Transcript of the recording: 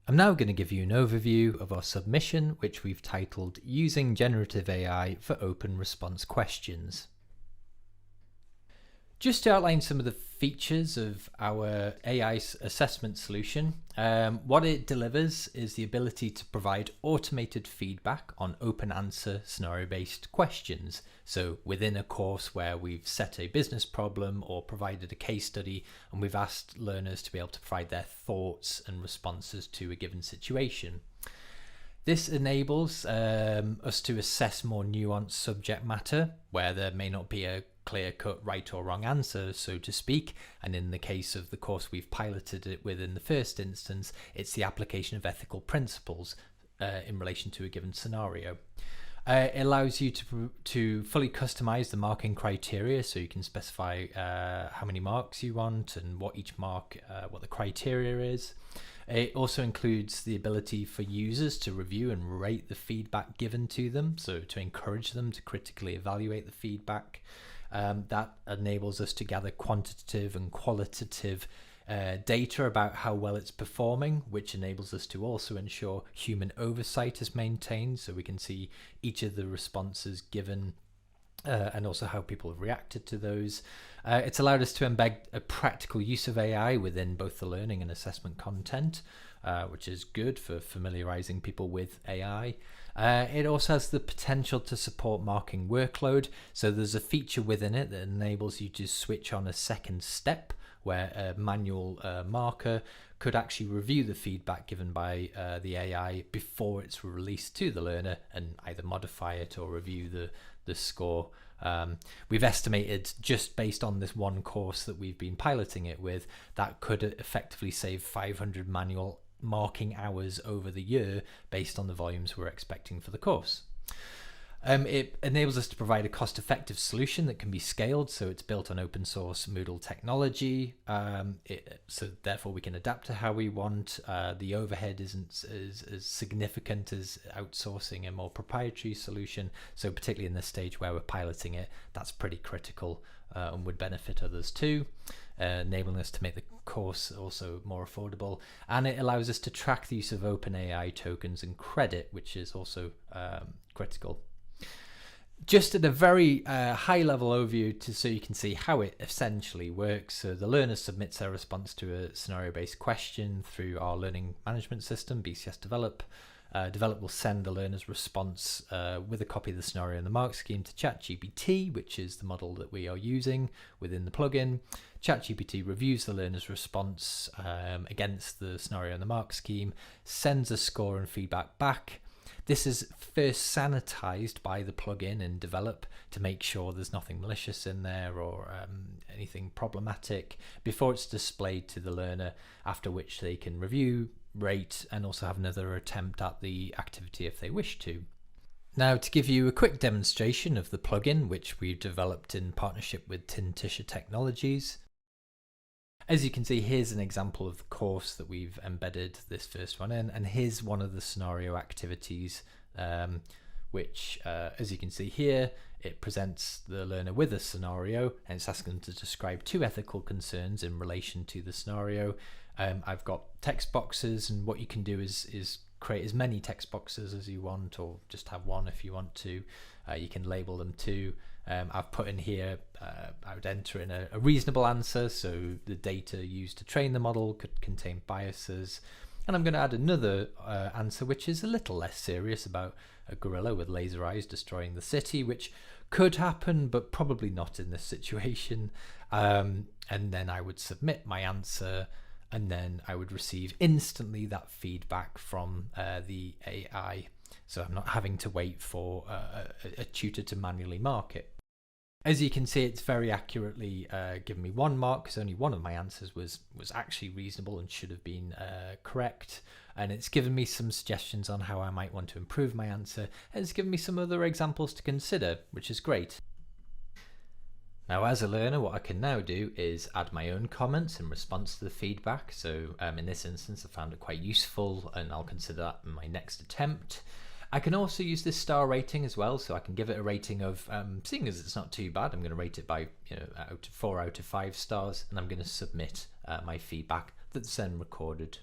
I'm now going to give you an overview of our submission, which we've titled Using Generative AI for Open Response Questions. Just to outline some of the features of our AI assessment solution, what it delivers is the ability to provide automated feedback on open answer scenario-based questions. So within a course where we've set a business problem or provided a case study and we've asked learners to be able to provide their thoughts and responses to a given situation. This enables us to assess more nuanced subject matter where there may not be a clear-cut right or wrong answer, so to speak, and in the case of the course we've piloted it with in the first instance, it's the application of ethical principles in relation to a given scenario. It allows you to fully customize the marking criteria, so you can specify how many marks you want and what each mark, what the criteria is. It also includes the ability for users to review and rate the feedback given to them, so to encourage them to critically evaluate the feedback. That enables us to gather quantitative and qualitative data about how well it's performing, which enables us to also ensure human oversight is maintained, so we can see each of the responses given and also how people have reacted to those. It's allowed us to embed a practical use of AI within both the learning and assessment content, which is good for familiarizing people with AI. It also has the potential to support marking workload. So there's a feature within it that enables you to switch on a second step where a manual marker could actually review the feedback given by the AI before it's released to the learner and either modify it or review the score. We've estimated, just based on this one course that we've been piloting it with, that could effectively save 500 manual marking hours over the year based on the volumes we're expecting for the course. It enables us to provide a cost-effective solution that can be scaled, so it's built on open source Moodle technology, so therefore we can adapt to how we want. The overhead isn't as significant as outsourcing a more proprietary solution, so particularly in this stage where we're piloting it, that's pretty critical and would benefit others too. Enabling us to make the course also more affordable, and it allows us to track the use of OpenAI tokens and credit, which is also critical. Just at a very high level overview so you can see how it essentially works. So the learner submits their response to a scenario based question through our learning management system, BCS Develop. Develop will send the learner's response with a copy of the scenario and the mark scheme to ChatGPT, which is the model that we are using within the plugin. ChatGPT reviews the learner's response against the scenario and the mark scheme, sends a score and feedback back. This is first sanitized by the plugin in Develop to make sure there's nothing malicious in there or anything problematic before it's displayed to the learner, after which they can review, rate, and also have another attempt at the activity if they wish to. Now, to give you a quick demonstration of the plugin, which we've developed in partnership with Tintisha Technologies. As you can see, here's an example of the course that we've embedded this first one in, and here's one of the scenario activities, which, as you can see here, it presents the learner with a scenario, and it's asking them to describe 2 ethical concerns in relation to the scenario. I've got text boxes, and what you can do is create as many text boxes as you want, or just have one if you want to. You can label them too. I've put in here, I would enter in a reasonable answer, so the data used to train the model could contain biases. And I'm going to add another answer, which is a little less serious, about a gorilla with laser eyes destroying the city, which could happen, but probably not in this situation. And then I would submit my answer, and then I would receive instantly that feedback from the AI. So I'm not having to wait for a tutor to manually mark it. As you can see, it's very accurately given me 1 mark, because only one of my answers was actually reasonable and should have been correct. And it's given me some suggestions on how I might want to improve my answer. And it's given me some other examples to consider, which is great. Now, as a learner, what I can now do is add my own comments in response to the feedback. So in this instance, I found it quite useful, and I'll consider that in my next attempt. I can also use this star rating as well, so I can give it a rating of, seeing as it's not too bad, I'm going to rate it by 4 out of 5 stars, and I'm going to submit my feedback that's then recorded